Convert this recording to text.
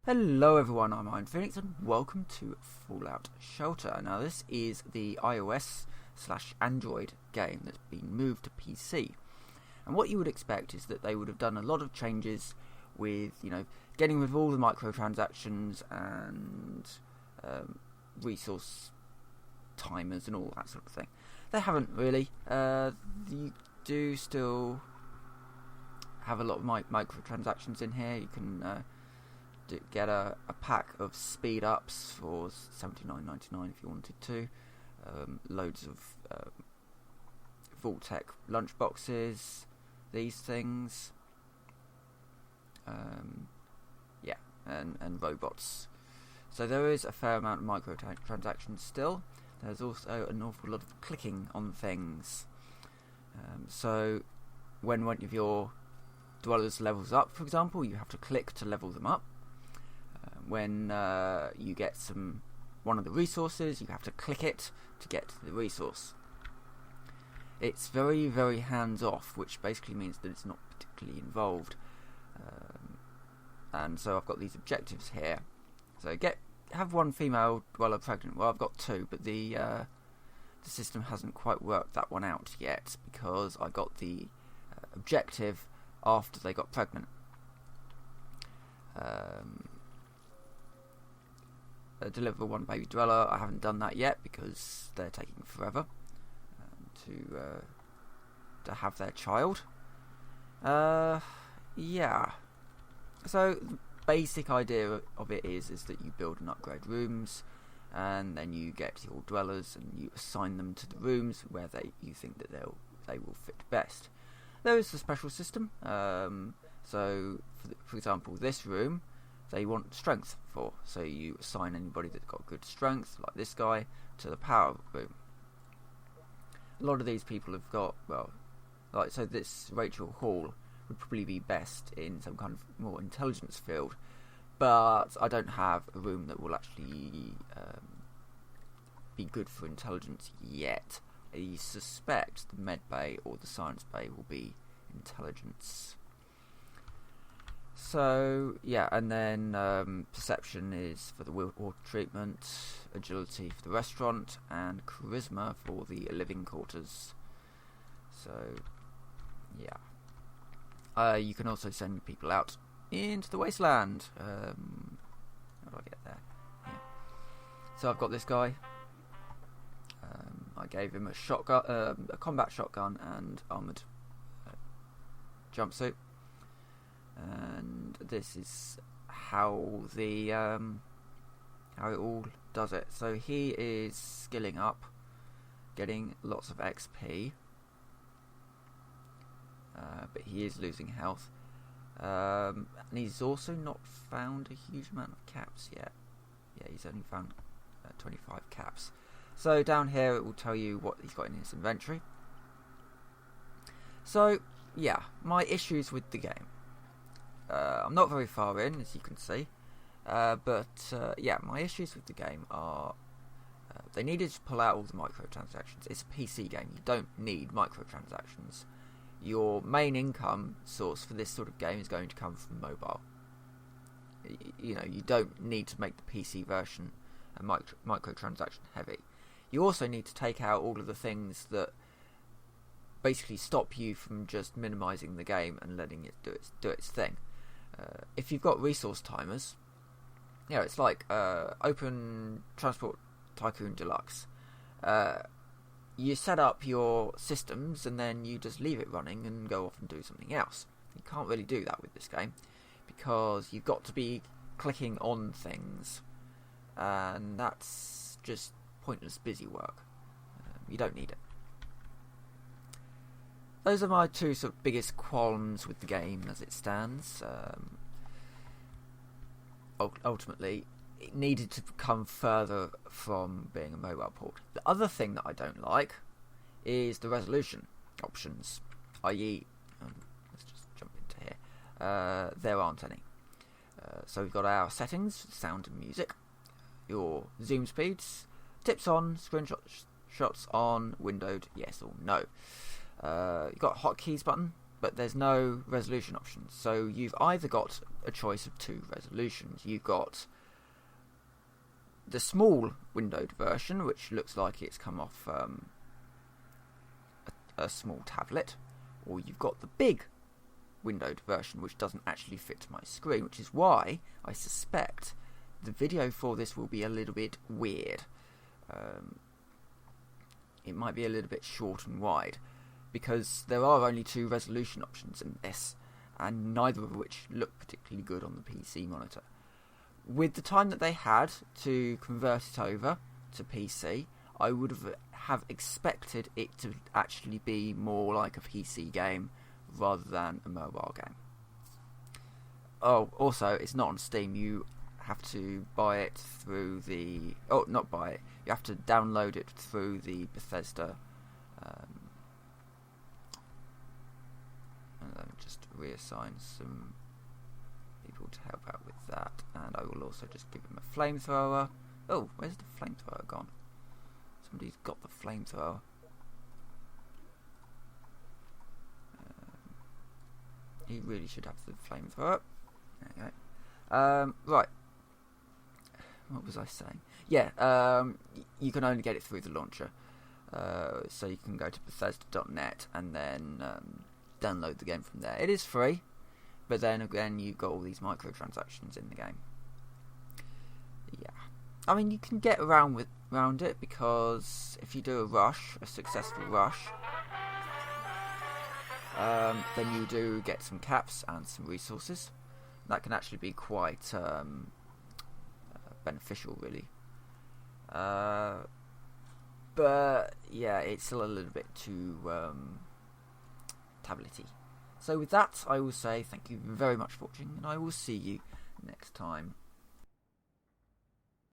Hello everyone, I'm Iron Phoenix and welcome to Fallout Shelter. Now this is the iOS/Android game that's been moved to PC. And what you would expect is that they would have done a lot of changes with, getting rid of all the microtransactions and resource timers and all that sort of thing. They haven't really. You do still have a lot of microtransactions in here. You can get a pack of speed ups for $79.99 if you wanted to. Loads of Vault-Tec lunch boxes, these things. And robots. So there is a fair amount of microtransactions still. There's also an awful lot of clicking on things. So when one of your dwellers levels up, for example, you have to click to level them up. When you get one of the resources, you have to click it to get the resource. It's very, very hands-off, which basically means that it's not particularly involved. And so I've got these objectives here. So have one female dweller pregnant. Well, I've got two, but the system hasn't quite worked that one out yet because I got the objective after they got pregnant. Deliver one baby dweller. I haven't done that yet because they're taking forever to have their child. Yeah. So the basic idea of it is that you build and upgrade rooms, and then you get your dwellers and you assign them to the rooms where you think that they will fit best. There is a special system. So for example, this room, they want strength for, so you assign anybody that's got good strength, like this guy, to the power room. A lot of these people have got, so this Rachel Hall would probably be best in some kind of more intelligence field, but I don't have a room that will actually be good for intelligence yet. I suspect the med bay or the science bay will be intelligence. So, yeah, and then perception is for the water treatment, agility for the restaurant, and charisma for the living quarters. So, yeah. You can also send people out into the wasteland. How do I get there? Yeah. So I've got this guy. I gave him a shotgun, a combat shotgun, and armoured jumpsuit. And this is how how it all does it. So he is skilling up, getting lots of XP, but he is losing health, and he's also not found a huge amount of caps yet. Yeah, he's only found 25 caps. So down here it will tell you what he's got in his inventory. So yeah, my issues with the game. I'm not very far in, as you can see, but my issues with the game are they needed to pull out all the microtransactions. It's a PC game. You don't need microtransactions. Your main income source for this sort of game is going to come from mobile. You don't need to make the PC version microtransaction heavy. You also need to take out all of the things that basically stop you from just minimizing the game and letting it do its thing. If you've got resource timers, it's like Open Transport Tycoon Deluxe. You set up your systems and then you just leave it running and go off and do something else. You can't really do that with this game because you've got to be clicking on things, and that's just pointless busy work. You don't need it. Those are my two sort of biggest qualms with the game as it stands. Ultimately, it needed to come further from being a mobile port. The other thing that I don't like is the resolution options, i.e., let's just jump into here. There aren't any. So we've got our settings, sound and music, your zoom speeds, tips on, screenshots on, windowed, yes or no. You've got hotkeys button, but there's no resolution options. So you've either got a choice of two resolutions. You've got the small windowed version, which looks like it's come off a small tablet, or you've got the big windowed version, which doesn't actually fit my screen, which is why I suspect the video for this will be a little bit weird. It might be a little bit short and wide, because there are only two resolution options in this, and neither of which look particularly good on the PC monitor. With the time that they had to convert it over to PC, I would have expected it to actually be more like a PC game rather than a mobile game. Oh, also, it's not on Steam. You have to buy it through the... Oh, not buy it. You have to download it through the Bethesda... and then just reassign some people to help out with that. And I will also just give him a flamethrower. Oh, where's the flamethrower gone? Somebody's got the flamethrower. He really should have the flamethrower. There you go. Right. What was I saying? Yeah, you can only get it through the launcher. So you can go to Bethesda.net and then download the game from there. It is free, but then again, you've got all these microtransactions in the game. Yeah. I mean, you can get around it, because if you do a successful rush, then you do get some caps and some resources. That can actually be quite beneficial, really. But yeah, it's still a little bit too tablety. So with that, I will say thank you very much for watching, and I will see you next time.